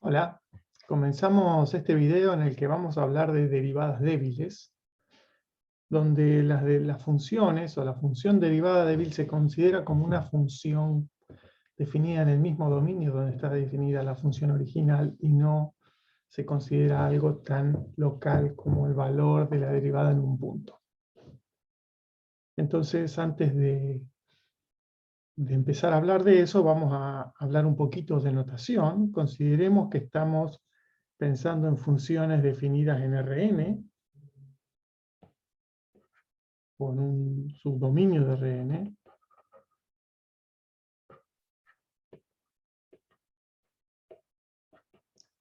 Hola, comenzamos este video en el que vamos a hablar de derivadas débiles, donde las funciones o la función derivada débil se considera como una función definida en el mismo dominio donde está definida la función original y no se considera algo tan local como el valor de la derivada en un punto. Entonces, antes de empezar a hablar de eso, vamos a hablar un poquito de notación. Consideremos que estamos pensando en funciones definidas en Rn, con un subdominio de Rn.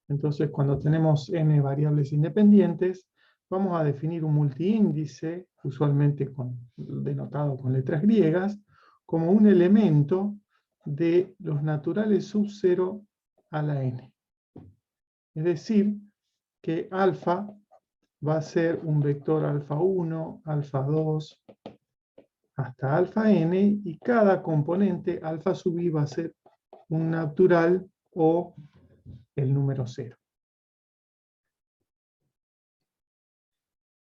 Entonces, cuando tenemos n variables independientes, vamos a definir un multiíndice, usualmente denotado con letras griegas, como un elemento de los naturales sub 0 a la n. Es decir, que alfa va a ser un vector alfa 1, alfa 2, hasta alfa n, y cada componente alfa sub i va a ser un natural o el número 0.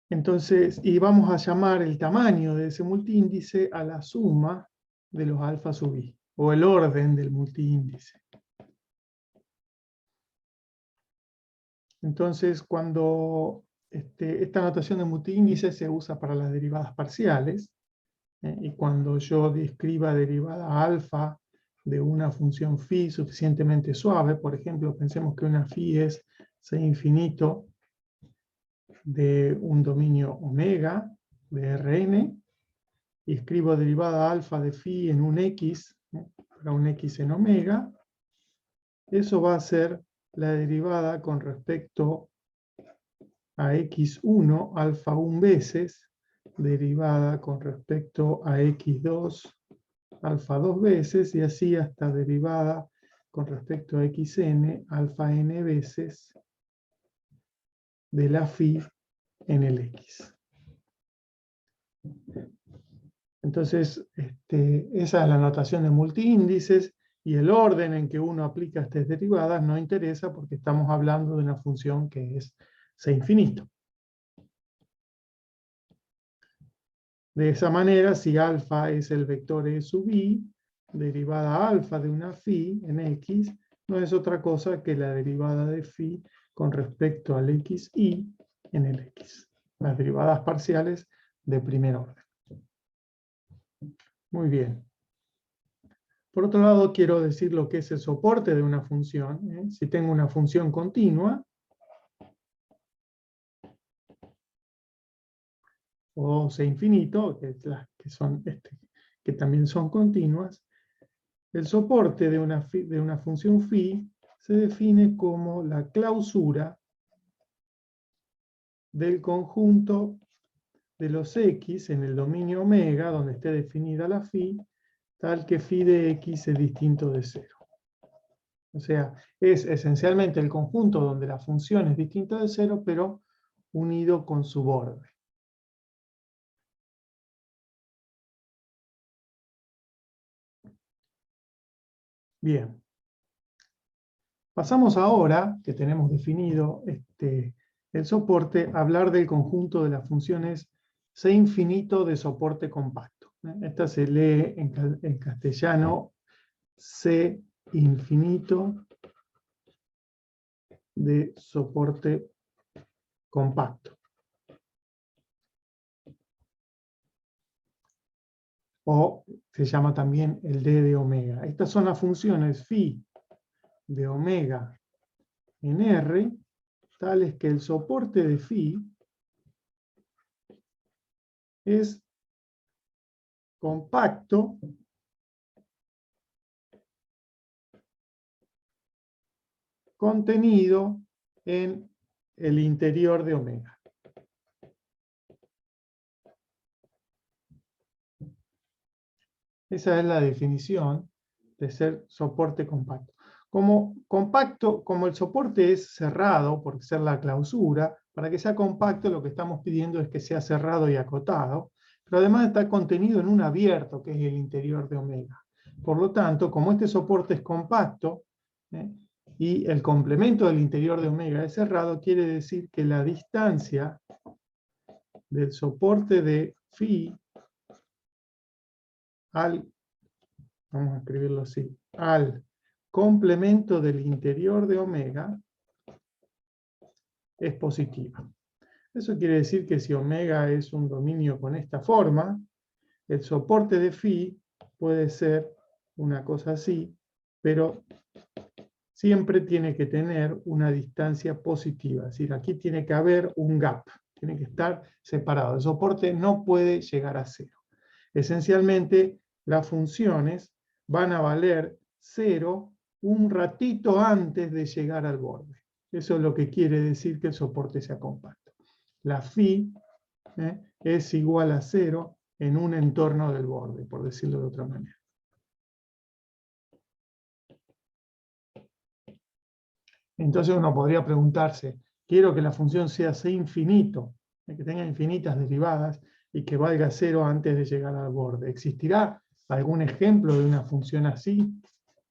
Entonces, y vamos a llamar el tamaño de ese multiíndice a la suma de los alfa sub i, o el orden del multiíndice. Entonces, cuando esta notación de multiíndice se usa para las derivadas parciales, y cuando yo describa derivada alfa de una función phi suficientemente suave, por ejemplo, pensemos que una phi es c infinito de un dominio omega de Rn, y escribo derivada alfa de phi en un x, para un x en omega, eso va a ser la derivada con respecto a x1 alfa 1 veces, derivada con respecto a x2 alfa 2 veces, y así hasta derivada con respecto a xn alfa n veces de la phi en el x. Entonces, esa es la notación de multiíndices, y el orden en que uno aplica estas derivadas no interesa porque estamos hablando de una función que es c infinito. De esa manera, si alfa es el vector e sub i, derivada alfa de una phi en x, no es otra cosa que la derivada de phi con respecto al xi en el x. Las derivadas parciales de primer orden. Muy bien. Por otro lado, quiero decir lo que es el soporte de una función. Si tengo una función continua, o c infinito, que también son continuas, el soporte de una función phi se define como la clausura del conjunto de los x en el dominio omega, donde esté definida la phi, tal que phi de x es distinto de 0. O sea, es esencialmente el conjunto donde la función es distinta de 0, pero unido con su borde. Bien. Pasamos ahora, que tenemos definido el soporte, a hablar del conjunto de las funciones C infinito de soporte compacto. Esta se lee en castellano C infinito de soporte compacto. O se llama también el D de omega. Estas son las funciones phi de omega en R, tales que el soporte de phi es compacto contenido en el interior de omega. Esa es la definición de ser soporte compacto. Como el soporte es cerrado, por ser la clausura, para que sea compacto lo que estamos pidiendo es que sea cerrado y acotado, pero además está contenido en un abierto, que es el interior de omega. Por lo tanto, como este soporte es compacto, Y el complemento del interior de omega es cerrado, quiere decir que la distancia del soporte de phi al, vamos a escribirlo así, al complemento del interior de omega es positiva. Eso quiere decir que si omega es un dominio con esta forma, el soporte de phi puede ser una cosa así, pero siempre tiene que tener una distancia positiva. Es decir, aquí tiene que haber un gap, tiene que estar separado. El soporte no puede llegar a cero. Esencialmente, las funciones van a valer cero un ratito antes de llegar al borde. Eso es lo que quiere decir que el soporte sea compacto. La phi es igual a cero en un entorno del borde, por decirlo de otra manera. Entonces uno podría preguntarse, quiero que la función sea C infinito, que tenga infinitas derivadas y que valga cero antes de llegar al borde. ¿Existirá algún ejemplo de una función así?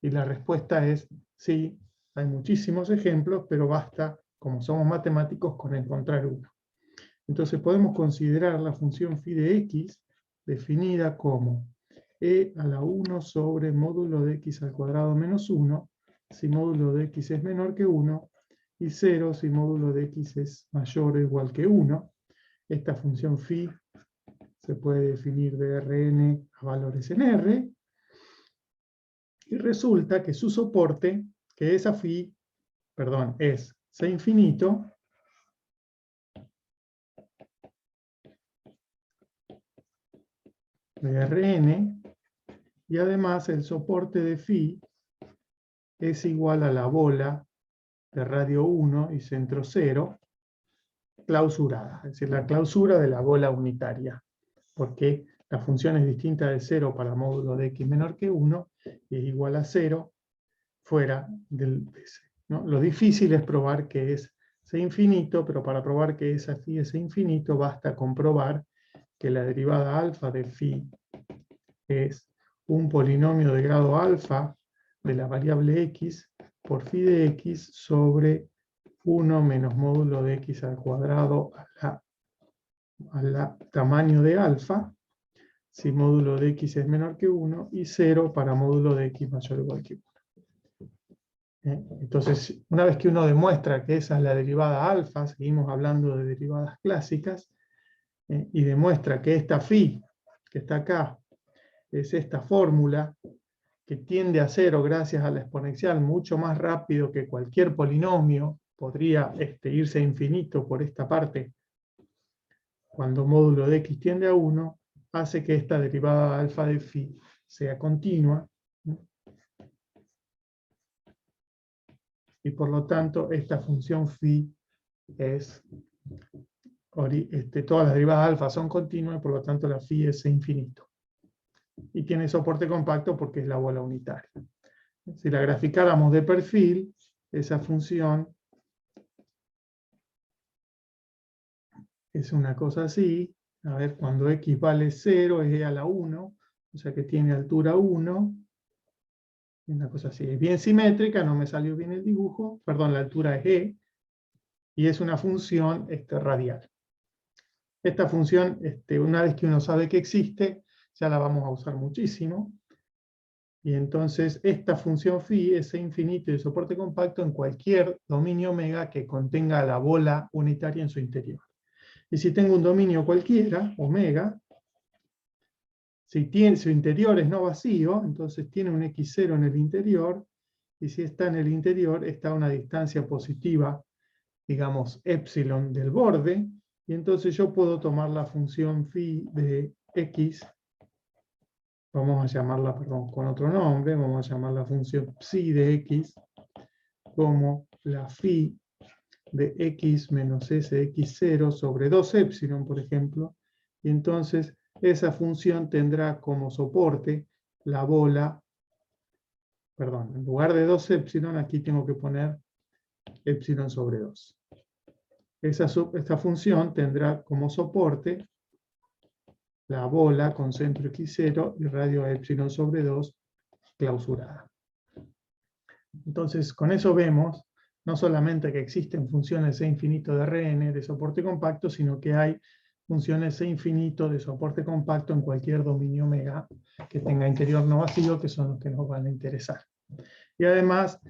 Y la respuesta es sí, hay muchísimos ejemplos, pero basta, como somos matemáticos, con encontrar uno. Entonces podemos considerar la función phi de x definida como e a la 1 sobre módulo de x al cuadrado menos 1, si módulo de x es menor que 1, y 0 si módulo de x es mayor o igual que 1. Esta función phi se puede definir de Rn a valores en R, y resulta que su soporte, que esa phi, perdón, es C infinito, de Rn, y además el soporte de phi es igual a la bola de radio 1 y centro 0 clausurada, es decir, la clausura de la bola unitaria, porque la función es distinta de 0 para módulo de x menor que 1 y es igual a 0 fuera del C, ¿no? Lo difícil es probar que es C infinito, pero para probar que esa phi es C infinito basta comprobar que la derivada alfa de phi es un polinomio de grado alfa de la variable x por phi de x sobre 1 menos módulo de x al cuadrado a la tamaño de alfa, si módulo de x es menor que 1, y 0 para módulo de x mayor o igual que 1. Entonces, una vez que uno demuestra que esa es la derivada alfa, seguimos hablando de derivadas clásicas, y demuestra que esta phi, que está acá, es esta fórmula, que tiende a cero gracias a la exponencial mucho más rápido que cualquier polinomio, podría irse a infinito por esta parte, cuando módulo de x tiende a 1, hace que esta derivada alfa de phi sea continua, y por lo tanto esta función phi es, todas las derivadas alfa son continuas, y por lo tanto la phi es infinito. Y tiene soporte compacto porque es la bola unitaria. Si la graficáramos de perfil, esa función es una cosa así. A ver, cuando x vale 0 es e a la 1, o sea que tiene altura 1. Una cosa así. Es bien simétrica, no me salió bien el dibujo. Perdón, la altura es e. Y es una función radial. Esta función, una vez que uno sabe que existe, ya la vamos a usar muchísimo. Y entonces esta función phi es infinito y de soporte compacto en cualquier dominio omega que contenga la bola unitaria en su interior. Y si tengo un dominio cualquiera, omega, si su interior es no vacío, entonces tiene un x0 en el interior, y si está en el interior está a una distancia positiva, digamos, epsilon del borde, y entonces yo puedo tomar la función phi de x, vamos a llamarla, perdón, con otro nombre, vamos a llamar la función psi de x como la phi de x menos sx0 sobre 2 epsilon, por ejemplo, y entonces esa función tendrá como soporte la bola, perdón, en lugar de 2 epsilon, aquí tengo que poner epsilon sobre 2. Esta función tendrá como soporte la bola con centro x0 y radio epsilon sobre 2 clausurada. Entonces, con eso vemos no solamente que existen funciones C infinito de Rn de soporte compacto, sino que hay funciones C infinito de soporte compacto en cualquier dominio omega que tenga interior no vacío, que son los que nos van a interesar. Y además,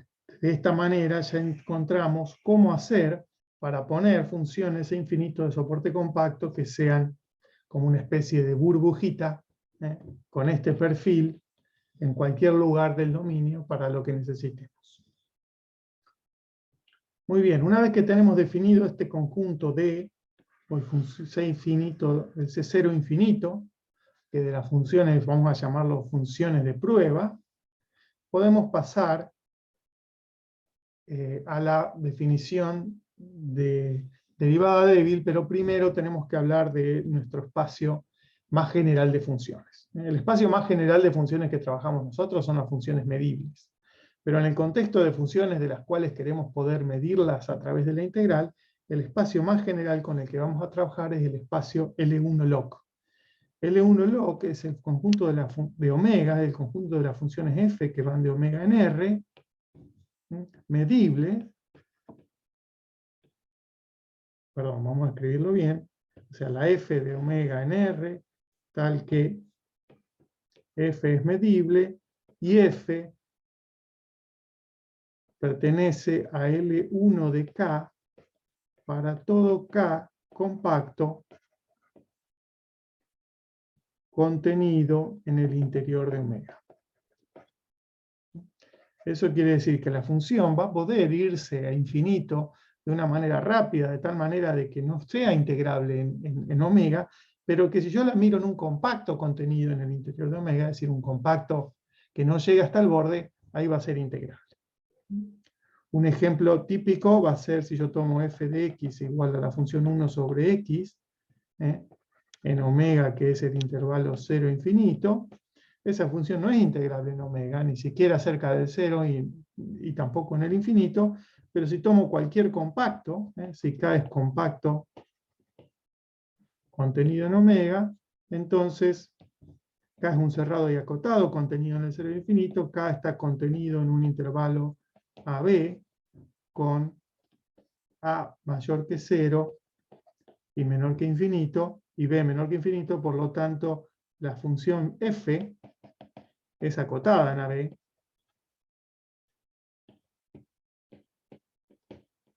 de esta manera ya encontramos cómo hacer para poner funciones C infinito de soporte compacto que sean como una especie de burbujita, con este perfil, en cualquier lugar del dominio para lo que necesitemos. Muy bien, una vez que tenemos definido este conjunto de C infinito, el C0 infinito, que de las funciones vamos a llamarlo funciones de prueba, podemos pasar a la definición de derivada débil, pero primero tenemos que hablar de nuestro espacio más general de funciones. El espacio más general de funciones que trabajamos nosotros son las funciones medibles. Pero en el contexto de funciones de las cuales queremos poder medirlas a través de la integral, el espacio más general con el que vamos a trabajar es el espacio L1log. L1log es el conjunto de omega, el conjunto de las funciones f que van de omega en R, medible, perdón, vamos a escribirlo bien, o sea, la f de omega en R, tal que f es medible, y f pertenece a L1 de K para todo K compacto contenido en el interior de omega. Eso quiere decir que la función va a poder irse a infinito de una manera rápida, de tal manera de que no sea integrable en omega, pero que si yo la miro en un compacto contenido en el interior de omega, es decir, un compacto que no llega hasta el borde, ahí va a ser integrable. Un ejemplo típico va a ser si yo tomo f de x igual a la función 1 sobre x, en omega, que es el intervalo 0 infinito, esa función no es integrable en omega, ni siquiera cerca del 0 y tampoco en el infinito, pero si tomo cualquier compacto, si K es compacto contenido en omega, entonces K es un cerrado y acotado contenido en el 0 infinito, K está contenido en un intervalo AB con A mayor que 0 y menor que infinito, y B menor que infinito, por lo tanto, la función f es acotada en AB,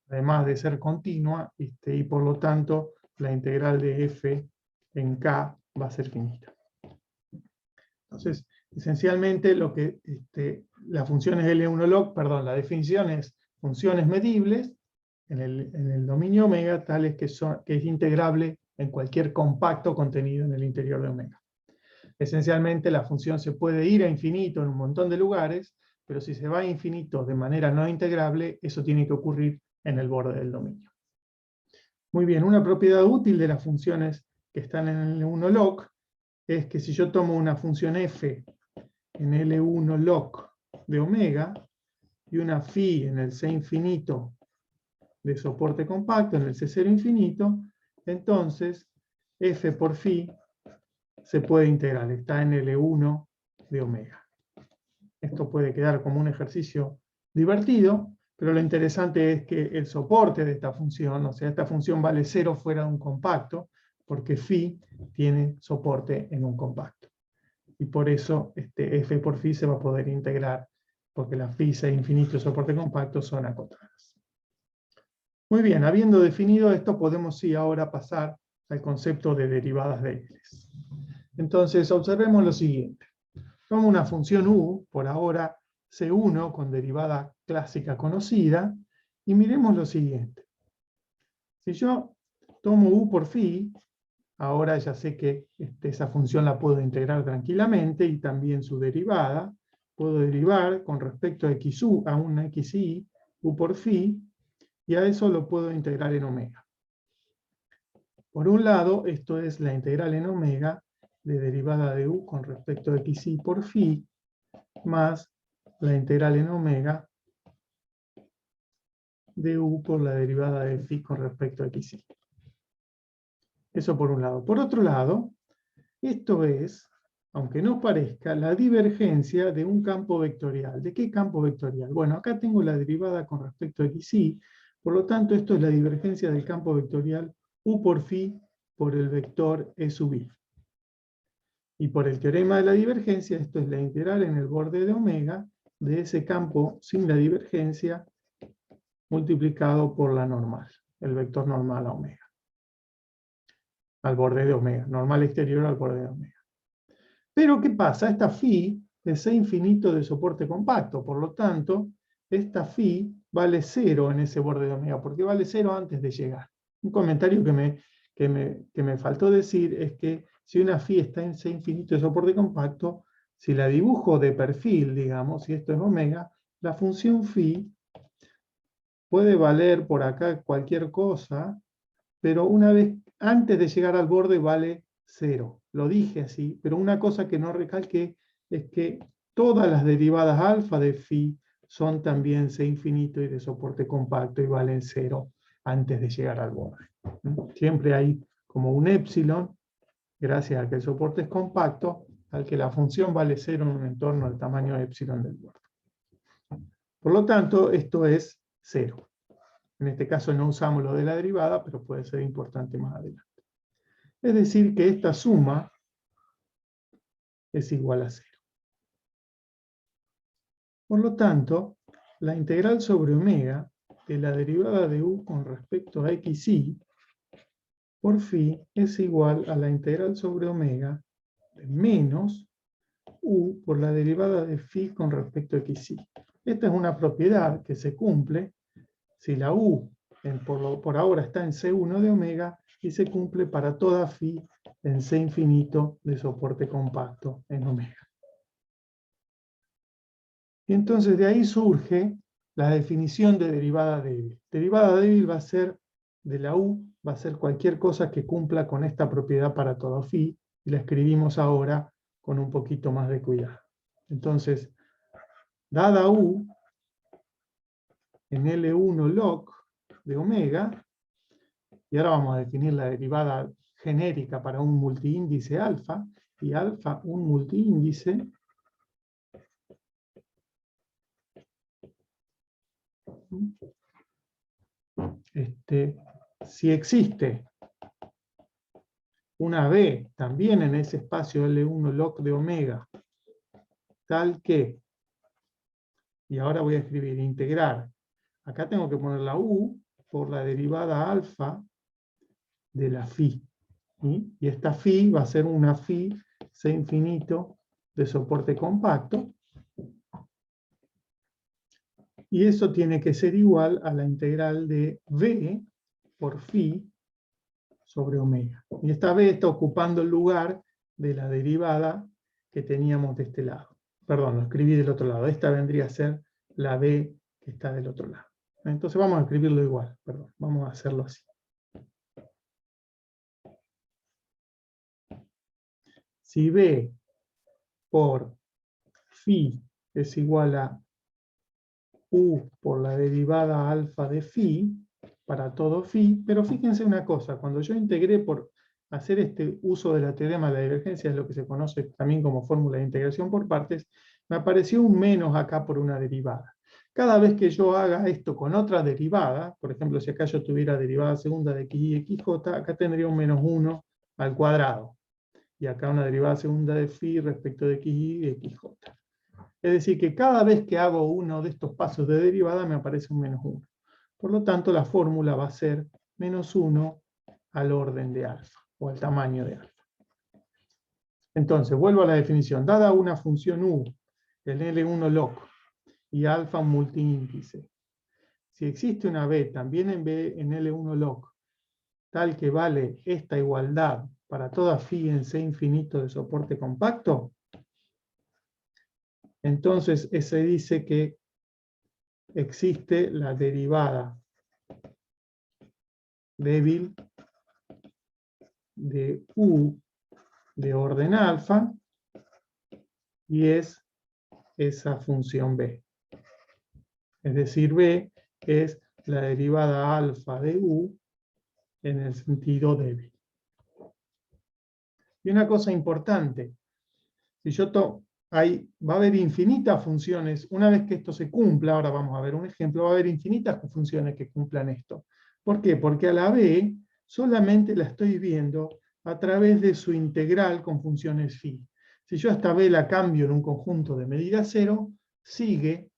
además de ser continua, y por lo tanto, la integral de f en K va a ser finita. Entonces, esencialmente, la función es L1log, perdón, la definición es funciones medibles en el dominio omega, tales que es integrable en cualquier compacto contenido en el interior de omega. Esencialmente la función se puede ir a infinito en un montón de lugares, pero si se va a infinito de manera no integrable, eso tiene que ocurrir en el borde del dominio. Muy bien, una propiedad útil de las funciones que están en L1log es que si yo tomo una función f en L1log de omega y una phi en el C infinito de soporte compacto, en el C0 infinito, entonces f por phi se puede integrar, está en L1 de omega. Esto puede quedar como un ejercicio divertido, pero lo interesante es que el soporte de esta función, o sea, esta función vale 0 fuera de un compacto, porque phi tiene soporte en un compacto. Y por eso f por phi se va a poder integrar, porque la phi, C infinito y soporte compacto son acotadas. Muy bien, habiendo definido esto, podemos sí ahora pasar al concepto de derivadas débiles. Entonces, observemos lo siguiente. Tomo una función u, por ahora C1 con derivada clásica conocida, y miremos lo siguiente. Si yo tomo u por phi, ahora ya sé que esa función la puedo integrar tranquilamente y también su derivada. Puedo derivar con respecto a xu, a una xi, u por phi, y a eso lo puedo integrar en omega. Por un lado, esto es la integral en omega de derivada de u con respecto a xi por phi, más la integral en omega de u por la derivada de phi con respecto a xi. Eso por un lado. Por otro lado, esto es, aunque no parezca, la divergencia de un campo vectorial. ¿De qué campo vectorial? Bueno, acá tengo la derivada con respecto a xy, por lo tanto esto es la divergencia del campo vectorial u por phi por el vector e sub i. Y por el teorema de la divergencia, esto es la integral en el borde de omega de ese campo sin la divergencia multiplicado por la normal, el vector normal a omega. Al borde de omega, normal exterior al borde de omega. Pero ¿qué pasa? Esta phi es C infinito de soporte compacto, por lo tanto, esta phi vale 0 en ese borde de omega, porque vale 0 antes de llegar. Un comentario que me faltó decir es que si una phi está en C infinito de soporte compacto, si la dibujo de perfil, digamos, si esto es omega, la función phi puede valer por acá cualquier cosa, pero una vez antes de llegar al borde vale 0. Lo dije así, pero una cosa que no recalqué es que todas las derivadas alfa de phi son también C infinito y de soporte compacto y valen 0 antes de llegar al borde. Siempre hay como un épsilon, gracias a que el soporte es compacto, al que la función vale 0 en un entorno al tamaño épsilon del borde. Por lo tanto, esto es 0. En este caso no usamos lo de la derivada, pero puede ser importante más adelante. Es decir, que esta suma es igual a 0. Por lo tanto, la integral sobre omega de la derivada de u con respecto a xy por phi es igual a la integral sobre omega de menos u por la derivada de phi con respecto a xy. Esta es una propiedad que se cumple si la u por ahora está en C1 de omega y se cumple para toda phi en C infinito de soporte compacto en omega. Y entonces de ahí surge la definición de derivada débil. Derivada débil va a ser de la u, va a ser cualquier cosa que cumpla con esta propiedad para todo phi, y la escribimos ahora con un poquito más de cuidado. Entonces, dada u en L1 log de omega, y ahora vamos a definir la derivada genérica para un multiíndice alfa, y alfa un multiíndice si existe una B también en ese espacio L1 log de omega, tal que, y ahora voy a escribir integrar, acá tengo que poner la U por la derivada alfa de la phi. ¿Sí? Y esta phi va a ser una phi C infinito de soporte compacto, y eso tiene que ser igual a la integral de V por phi sobre omega. Y esta B está ocupando el lugar de la derivada que teníamos de este lado. Perdón, lo escribí del otro lado. Esta vendría a ser la B que está del otro lado. Entonces vamos a escribirlo igual. Perdón, vamos a hacerlo así. Si B por phi es igual a U por la derivada alfa de phi, para todo phi, pero fíjense una cosa, cuando yo integré por hacer este uso de la teorema de la divergencia, es lo que se conoce también como fórmula de integración por partes, me apareció un menos acá por una derivada. Cada vez que yo haga esto con otra derivada, por ejemplo, si acá yo tuviera derivada segunda de xy y xj, acá tendría un menos 1 al cuadrado. Y acá una derivada segunda de phi respecto de xy y xj. Es decir, que cada vez que hago uno de estos pasos de derivada me aparece un menos 1. Por lo tanto, la fórmula va a ser menos 1 al orden de alfa, o al tamaño de alfa. Entonces, vuelvo a la definición. Dada una función u, el L1 log, y alfa un multiíndice, si existe una b también en L1 log, tal que vale esta igualdad para toda phi en C infinito de soporte compacto, entonces se dice que existe la derivada débil de u de orden alfa, y es esa función b. Es decir, b es la derivada alfa de u en el sentido débil. Y una cosa importante, Si yo va a haber infinitas funciones, una vez que esto se cumpla, ahora vamos a ver un ejemplo, va a haber infinitas funciones que cumplan esto. ¿Por qué? Porque a la b solamente la estoy viendo a través de su integral con funciones phi. Si yo esta b la cambio en un conjunto de medida cero, sigue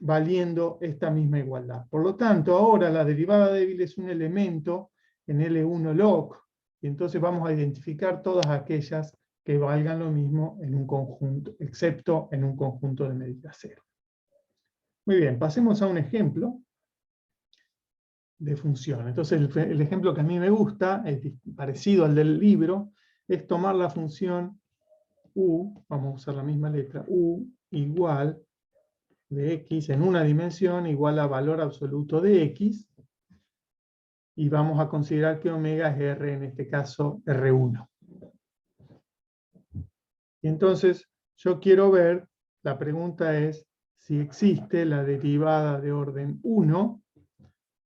valiendo esta misma igualdad. Por lo tanto, ahora la derivada débil es un elemento en L1 log, y entonces vamos a identificar todas aquellas que valgan lo mismo en un conjunto, excepto en un conjunto de medida cero. Muy bien, pasemos a un ejemplo de función. Entonces el ejemplo que a mí me gusta, es parecido al del libro, es tomar la función u, vamos a usar la misma letra, u igual de x en una dimensión igual a valor absoluto de x, y vamos a considerar que omega es r, en este caso R1. Y entonces yo quiero ver, la pregunta es si existe la derivada de orden 1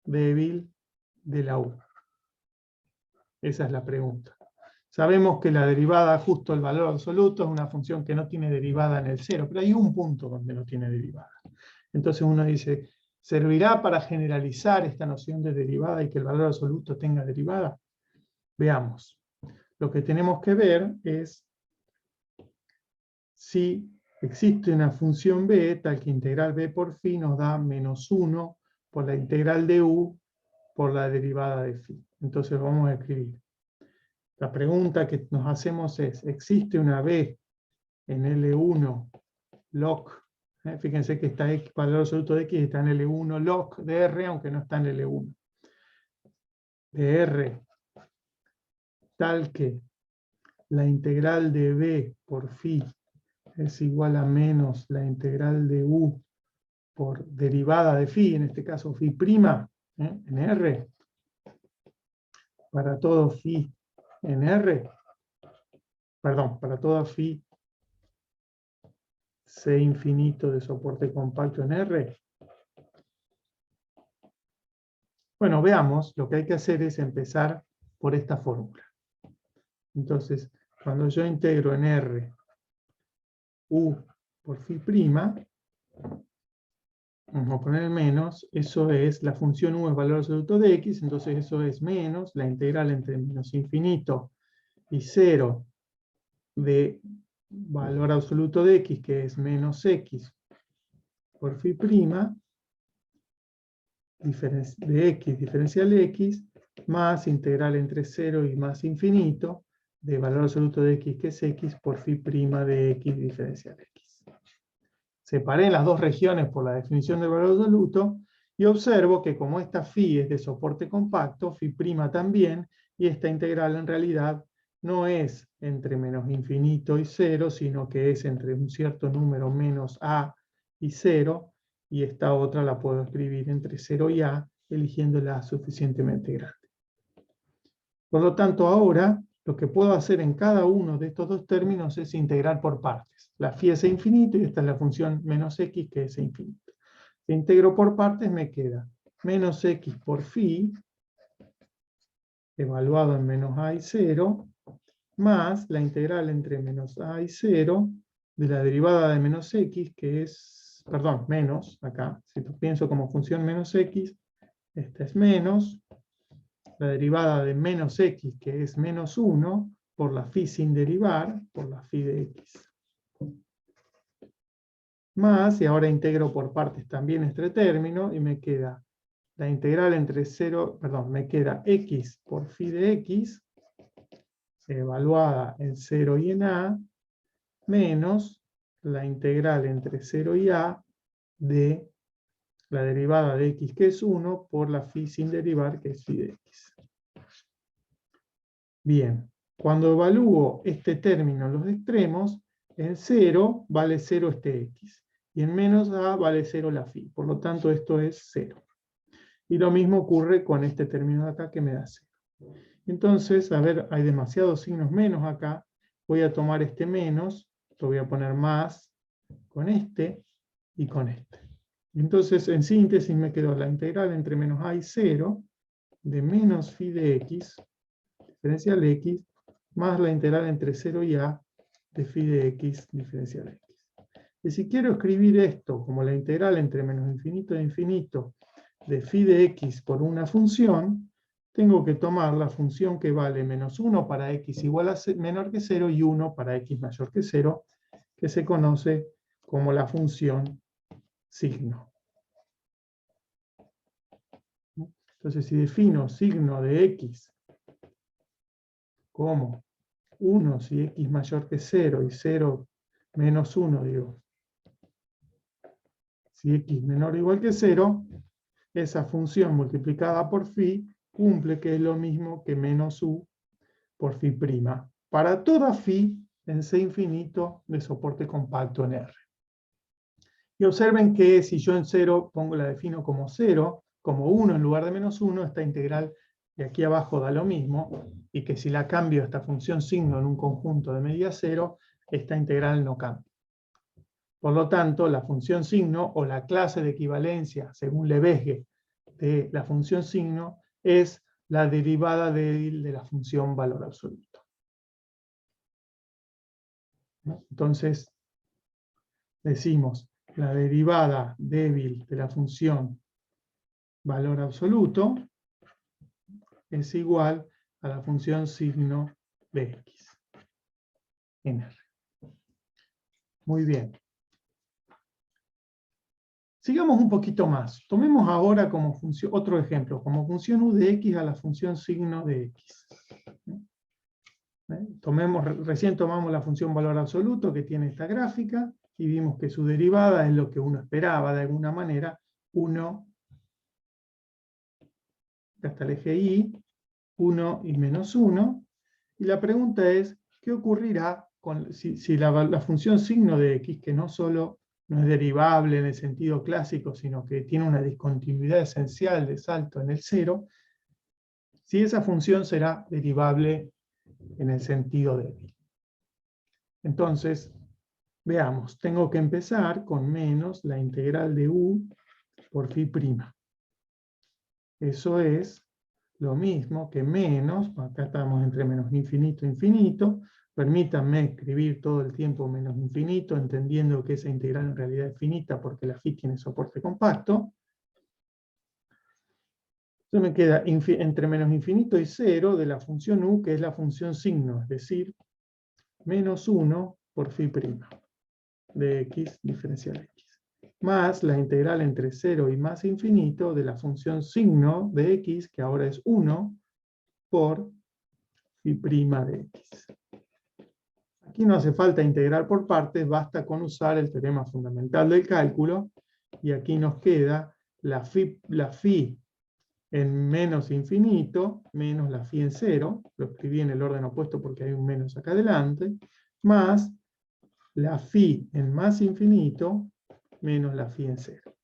débil de la u. Esa es la pregunta. Sabemos que la derivada justo el valor absoluto es una función que no tiene derivada en el cero, pero hay un punto donde no tiene derivada. Entonces uno dice, ¿servirá para generalizar esta noción de derivada y que el valor absoluto tenga derivada? Veamos. Lo que tenemos que ver es si existe una función b tal que integral b por phi nos da menos 1 por la integral de u por la derivada de phi. Entonces vamos a escribir. La pregunta que nos hacemos es, ¿existe una b en L1 log? Fíjense que está x, valor absoluto de x está en L1 log de r, aunque no está en L1. De r tal que la integral de b por phi es igual a menos la integral de u por derivada de phi, en este caso phi prima, en R, para todo phi en R, perdón, para toda phi c infinito de soporte compacto en R. Bueno, veamos, lo que hay que hacer es empezar por esta fórmula. Entonces, cuando yo integro en R u por phi prima, vamos a poner menos, eso es, la función u es valor absoluto de x, entonces eso es menos la integral entre menos infinito y 0 de valor absoluto de x, que es menos x por phi prima, de x diferencial x, más integral entre 0 y más infinito, de valor absoluto de x, que es x, por phi prima de x diferencial x. Separé las dos regiones por la definición del valor absoluto, y observo que como esta phi es de soporte compacto, phi prima también, y esta integral en realidad no es entre menos infinito y 0, sino que es entre un cierto número menos a y 0, y esta otra la puedo escribir entre 0 y a, eligiéndola suficientemente grande. Por lo tanto, ahora lo que puedo hacer en cada uno de estos dos términos es integrar por partes. La phi es infinito y esta es la función menos x, que es infinito. Si integro por partes me queda menos x por phi, evaluado en menos a y 0, más la integral entre menos a y 0 de la derivada de menos x, que es, perdón, menos, acá, si lo pienso como función menos x, esta es menos, la derivada de menos x, que es menos 1, por la phi sin derivar, por la phi de x. Más, y ahora integro por partes también este término, y me queda la integral entre 0, perdón, me queda x por phi de x, evaluada en 0 y en a, menos la integral entre 0 y a de la derivada de x, que es 1, por la phi sin derivar, que es phi de x. Bien, cuando evalúo este término en los extremos, en 0 vale 0 este x, y en menos a vale 0 la phi, por lo tanto esto es 0. Y lo mismo ocurre con este término de acá que me da 0. Entonces, a ver, hay demasiados signos menos acá, voy a tomar este menos, lo voy a poner más con este y con este. Entonces, en síntesis me quedó la integral entre menos a y 0 de menos phi de x, diferencial x, más la integral entre 0 y a de phi de x diferencial x. Y si quiero escribir esto como la integral entre menos infinito e infinito de phi de x por una función, tengo que tomar la función que vale menos 1 para x igual a menor que 0 y 1 para x mayor que 0, que se conoce como la función signo. Entonces, si defino signo de x como 1 si x mayor que 0 y 0 menos 1, digo, si x menor o igual que 0, esa función multiplicada por phi cumple que es lo mismo que menos u por phi prima, para toda phi en C infinito de soporte compacto en R. Y observen que si yo en 0 la defino como 0, como 1 en lugar de menos 1, esta integral de aquí abajo da lo mismo, y que si la cambio a esta función signo en un conjunto de medida 0, esta integral no cambia. Por lo tanto, la función signo, o la clase de equivalencia, según Lebesgue, de la función signo, es la derivada débil de la función valor absoluto. Entonces, decimos, la derivada débil de la función valor absoluto es igual a la función signo de x en R. Muy bien. Sigamos un poquito más. Tomemos ahora como función, otro ejemplo, como función u de x a la función signo de x. Recién tomamos la función valor absoluto que tiene esta gráfica y vimos que su derivada es lo que uno esperaba de alguna manera, 1, hasta el eje y, 1 y menos 1. Y la pregunta es, ¿qué ocurrirá si la función signo de x, que no solo no es derivable en el sentido clásico, sino que tiene una discontinuidad esencial de salto en el cero, si esa función será derivable en el sentido débil? Entonces, veamos, tengo que empezar con menos la integral de u por phi prima. Eso es lo mismo que menos, acá estamos entre menos infinito e infinito, permítanme escribir todo el tiempo menos infinito, entendiendo que esa integral en realidad es finita porque la phi tiene soporte compacto. Entonces me queda entre menos infinito y 0 de la función u, que es la función signo, es decir, menos 1 por phi prima de x diferencial x, más la integral entre 0 y más infinito de la función signo de x, que ahora es 1, por phi prima de x. Aquí no hace falta integrar por partes, basta con usar el teorema fundamental del cálculo, y aquí nos queda la phi en menos infinito, menos la phi en 0, lo escribí en el orden opuesto porque hay un menos acá adelante, más la phi en más infinito, menos la phi en 0.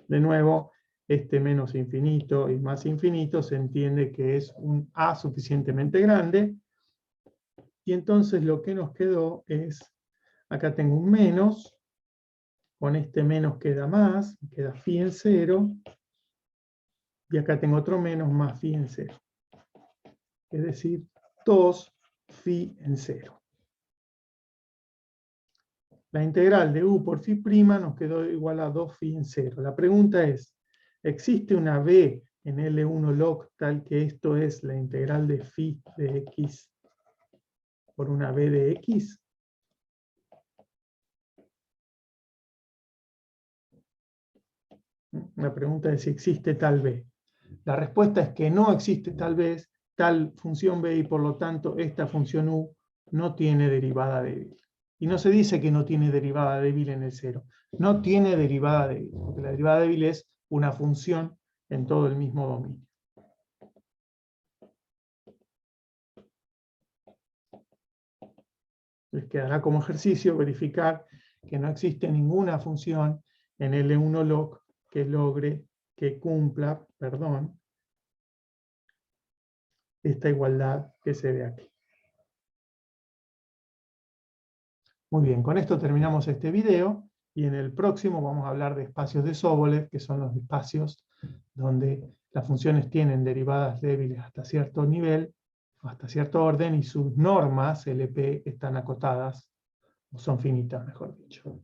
De nuevo, este menos infinito y más infinito se entiende que es un a suficientemente grande, y entonces lo que nos quedó es, acá tengo un menos, con este menos queda más, queda phi en 0, y acá tengo otro menos más phi en 0. Es decir, 2 phi en 0. La integral de u por phi prima nos quedó igual a 2 phi en 0. La pregunta es, ¿existe una b en L1 log tal que esto es la integral de phi de x por una b de x? La pregunta es si existe tal b. La respuesta es que no existe tal función b, y por lo tanto esta función u no tiene derivada débil. Y no se dice que no tiene derivada débil en el cero. No tiene derivada débil, porque la derivada débil es una función en todo el mismo dominio. Les quedará como ejercicio verificar que no existe ninguna función en L1 log que cumpla, esta igualdad que se ve aquí. Muy bien, con esto terminamos este video, y en el próximo vamos a hablar de espacios de Sobolev, que son los espacios donde las funciones tienen derivadas débiles hasta cierto nivel, hasta cierto orden, y sus normas LP están acotadas o son finitas, mejor dicho.